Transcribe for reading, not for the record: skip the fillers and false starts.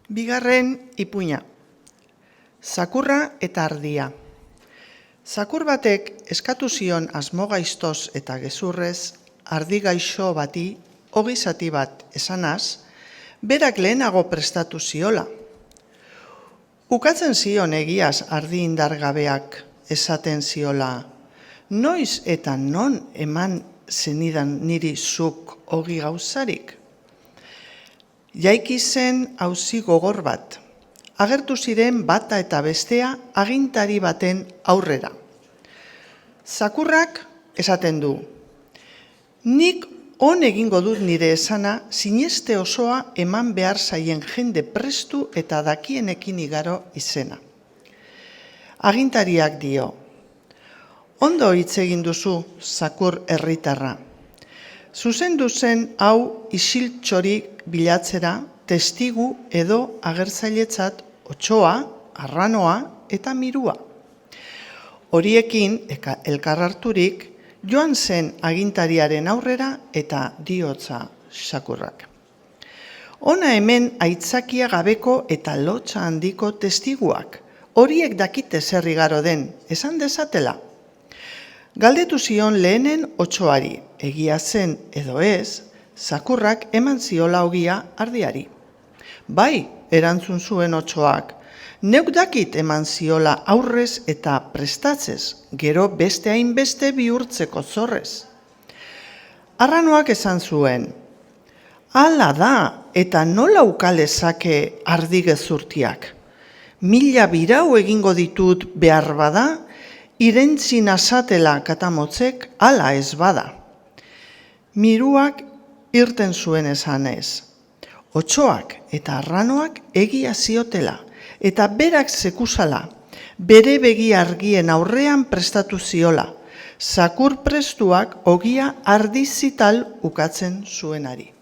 Bigarren ipuina. Zakurra eta ardia. Zakur batek eskatu zion asmo gaiztoz eta gezurrez ardi gaixo bati ogi zati bat esanaz, berak lehenago prestatu ziola. Ukatzen zion egiaz ardi indargabeak esaten ziola, noiz eta non eman zenidan niri zuk ogi gauzarik? Jaiki zen auzi gogor bat, agertu ziren bata eta bestea agintari baten aurrera. Zakurrak esaten du, nik on egingo dut nire esana sineste osoa eman behar zaien jende prestu eta dakienekin igaro izena. Agintariak dio, ondo hitz egin duzu, zakur herritarra. Zuzendu zen hau isiltxorik bilatzera, testigu edo agertzailetzat otsoa, arranoa eta mirua. Horiekin elkar harturik joan zen agintariaren aurrera eta diotza zakurrak. Hona hemen aitzakia gabeko eta lotsa handiko testiguak, horiek dakite zer igaro den, esan dezatela. Galdetu zion lehenen otsoari, egia zen edo ez, zakurrak eman ziola ogia ardiari. Bai, erantzun zuen otsoak, neuk dakit eman ziola aurrez eta prestatzez, gero beste hainbeste bihurtzeko zorrez. Arranoak esan zuen, hala da, eta nola ukalezake ardi gezurtiak? 1000 birau egingo ditut behar bada, irentzi nazatela katamotzek hala ez bada. Miruak irten zuen esanez. Otsoak eta arranoak egia ziotela, eta berak zekusala, bere begi argien aurrean prestatu ziola, zakur prestuak ogia ardizital ukatzen zuenari.